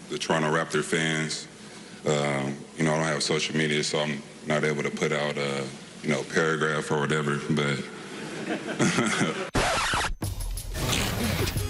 the Toronto Raptor fans. You know, I don't have social media, so I'm not able to put out a, you know, paragraph or whatever, but...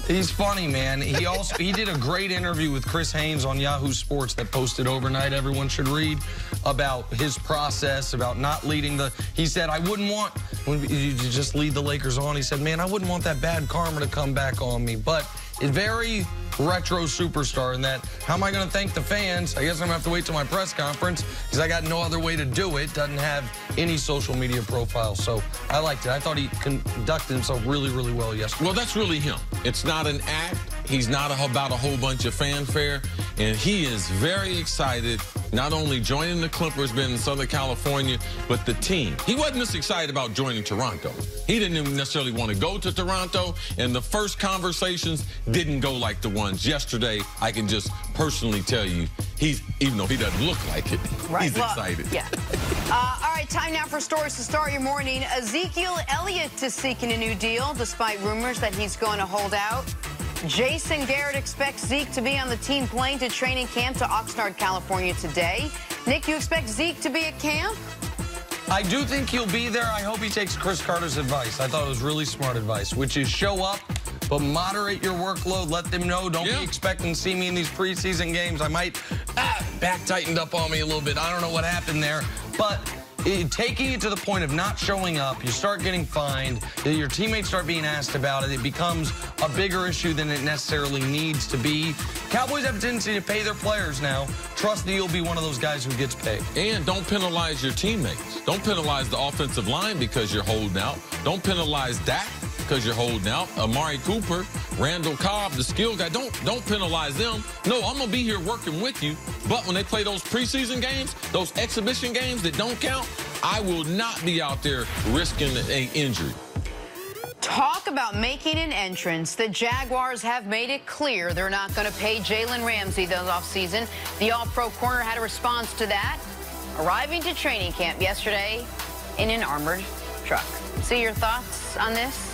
He's funny, man. He did a great interview with Chris Haynes on Yahoo Sports that posted overnight. Everyone should read about his process, about not leading the... He said, I wouldn't want, when you just lead the Lakers on, he said, man, I wouldn't want that bad karma to come back on me. But it's very retro superstar in that, how am I going to thank the fans? I guess I'm going to have to wait till my press conference because I got no other way to do it. Doesn't have any social media profile. So I liked it. I thought he conducted himself really, really well yesterday. Well, that's really him. It's not an act. He's not about a whole bunch of fanfare. And he is very excited, not only joining the Clippers, being in Southern California, but the team. He wasn't just excited about joining Toronto. He didn't even necessarily want to go to Toronto. And the first conversations didn't go like the ones yesterday. I can just personally tell you, even though he doesn't look like it, right. He's excited. Yeah. All right, time now for stories to start your morning. Ezekiel Elliott is seeking a new deal, despite rumors that he's going to hold out. Jason Garrett expects Zeke to be on the team plane to training camp to Oxnard, California today. Nick, you expect Zeke to be at camp? I do think he'll be there. I hope he takes Chris Carter's advice. I thought it was really smart advice, which is show up, but moderate your workload. Let them know. Don't be expecting to see me in these preseason games. I might back tightened up on me a little bit. I don't know what happened there, but taking it to the point of not showing up, you start getting fined, your teammates start being asked about it, it becomes a bigger issue than it necessarily needs to be. Cowboys have a tendency to pay their players now. Trust that you'll be one of those guys who gets paid. And don't penalize your teammates. Don't penalize the offensive line because you're holding out. Don't penalize Dak because you're holding out. Amari Cooper, Randall Cobb, the skill guy, don't penalize them. No, I'm going to be here working with you. But when they play those preseason games, those exhibition games that don't count, I will not be out there risking an injury. Talk about making an entrance. The Jaguars have made it clear they're not going to pay Jalen Ramsey this offseason. The All-Pro corner had a response to that, arriving to training camp yesterday in an armored truck. See your thoughts on this?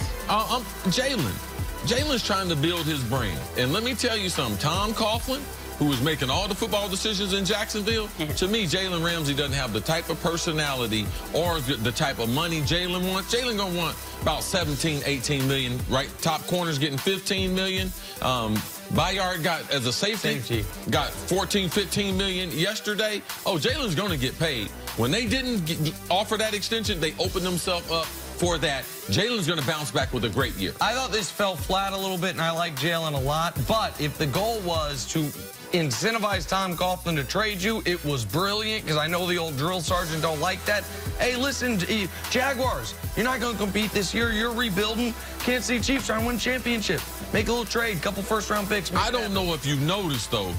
Jalen's trying to build his brand. And let me tell you something. Tom Coughlin, who was making all the football decisions in Jacksonville, to me, Jalen Ramsey doesn't have the type of personality or the type of money Jalen wants. Jalen going to want about 17, 18 million, right? Top corners getting 15 million. Bayard got, as a safety, got 14, 15 million yesterday. Oh, Jalen's going to get paid. When they didn't offer that extension, they opened themselves up for that. Jalen's going to bounce back with a great year. I thought this fell flat a little bit, and I like Jalen a lot. But if the goal was to incentivize Tom Coughlin to trade you, it was brilliant, because I know the old drill sergeant don't like that. Hey, listen, Jaguars, you're not going to compete this year. You're rebuilding. Kansas City Chiefs trying to win championship. Make a little trade, couple first-round picks. I don't know if you noticed, though,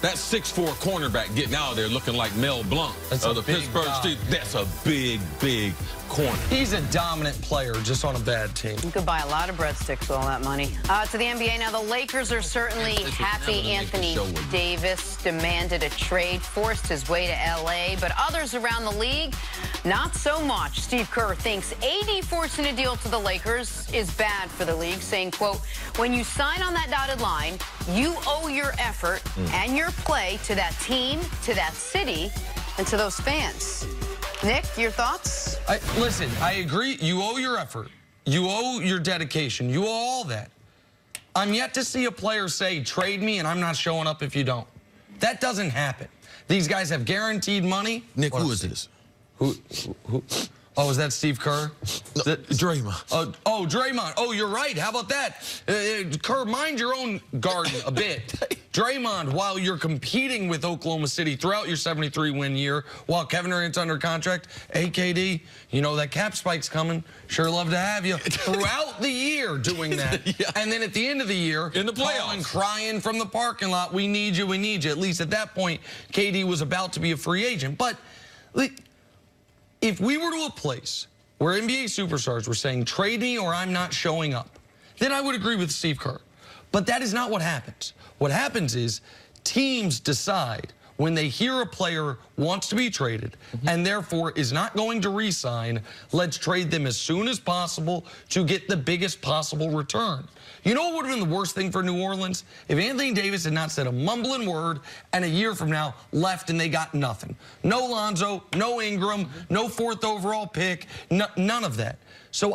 that 6'4" cornerback getting out of there looking like Mel Blanc of the Pittsburgh Steelers. That's a big, big corner. He's a dominant player just on a bad team. You could buy a lot of breadsticks with all that money. To the NBA now, the Lakers are certainly happy Anthony Davis demanded a trade, forced his way to L.A., but others around the league, not so much. Steve Kerr thinks AD forcing a deal to the Lakers is bad for the league, saying, quote, when you sign on that dotted line, you owe your effort and your play to that team, to that city, and to those fans. Nick, your thoughts? Listen, I agree. You owe your effort. You owe your dedication. You owe all that. I'm yet to see a player say, trade me and I'm not showing up if you don't. That doesn't happen. These guys have guaranteed money. Nick, who is this? Who? Oh, is that Steve Kerr? No, Draymond. Oh, Draymond. Oh, you're right. How about that? Kerr, mind your own garden a bit. Draymond, while you're competing with Oklahoma City throughout your 73-win year, while Kevin Durant's under contract, AKD, you know that cap spike's coming. Sure love to have you throughout the year doing that. And then at the end of the year, in the playoffs, crying from the parking lot, we need you, we need you. At least at that point, KD was about to be a free agent. But if we were to a place where NBA superstars were saying, trade me or I'm not showing up, then I would agree with Steve Kerr. But that is not what happens. What happens is teams decide when they hear a player wants to be traded and therefore is not going to re-sign, let's trade them as soon as possible to get the biggest possible return. You know what would have been the worst thing for New Orleans? If Anthony Davis had not said a mumbling word and a year from now left and they got nothing. No Lonzo, no Ingram, no 4th overall pick, none of that. So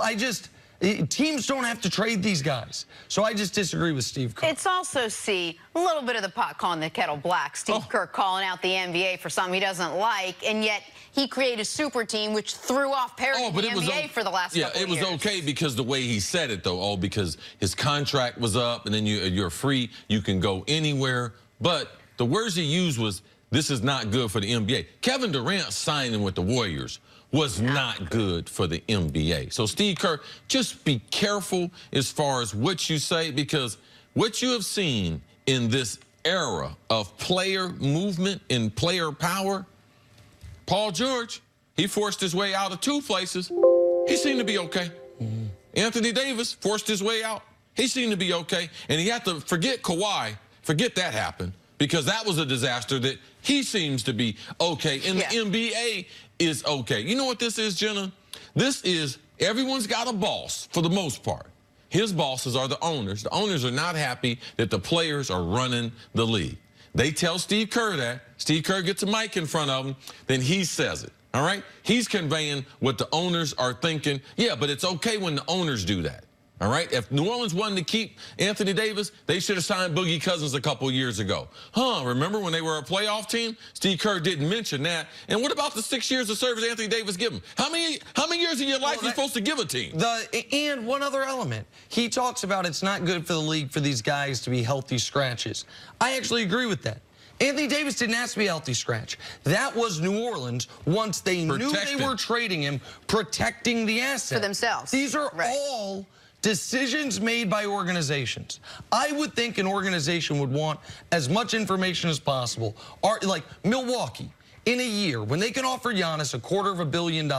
teams don't have to trade these guys. So I just disagree with Steve Kerr. It's also, a little bit of the pot calling the kettle black. Steve Kerr calling out the NBA for something he doesn't like, and yet he created a super team which threw off parity in the NBA for the last couple of years. Yeah, it was okay because the way he said it, though, because his contract was up, and then you're free, you can go anywhere. But the words he used was, this is not good for the NBA. Kevin Durant signing with the Warriors was not good for the NBA. So, Steve Kerr, just be careful as far as what you say, because what you have seen in this era of player movement and player power, Paul George, he forced his way out of 2 places. He seemed to be okay. Anthony Davis forced his way out. He seemed to be okay. And he had to forget Kawhi, forget that happened, because that was a disaster that he seems to be okay. And the NBA is okay. You know what this is, Jenna? This is, everyone's got a boss for the most part. His bosses are the owners. The owners are not happy that the players are running the league. They tell Steve Kerr that. Steve Kerr gets a mic in front of him, then he says it, all right? He's conveying what the owners are thinking. Yeah, but it's okay when the owners do that, all right? If New Orleans wanted to keep Anthony Davis, they should have signed Boogie Cousins a couple years ago. Remember when they were a playoff team? Steve Kerr didn't mention that. And what about the 6 years of service Anthony Davis gave him? How many years of your life are you supposed to give a team? And one other element. He talks about it's not good for the league for these guys to be healthy scratches. I actually agree with that. Anthony Davis didn't ask to be a healthy scratch. That was New Orleans, once they knew they were trading him, protecting the asset. For themselves. These are all decisions made by organizations. I would think an organization would want as much information as possible. Like Milwaukee, in a year, when they can offer Giannis $250 million,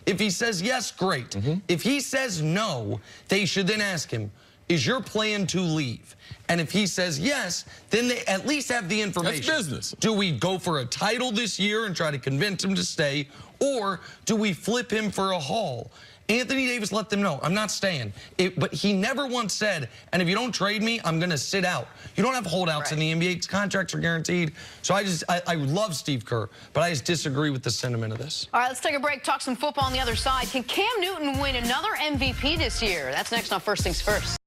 if he says yes, great. If he says no, they should then ask him, is your plan to leave? And if he says yes, then they at least have the information. That's business. Do we go for a title this year and try to convince him to stay, or do we flip him for a haul? Anthony Davis let them know, I'm not staying. But he never once said, and if you don't trade me, I'm going to sit out. You don't have holdouts in the NBA. Contracts are guaranteed. So I love Steve Kerr, but I just disagree with the sentiment of this. All right, let's take a break, talk some football on the other side. Can Cam Newton win another MVP this year? That's next on First Things First.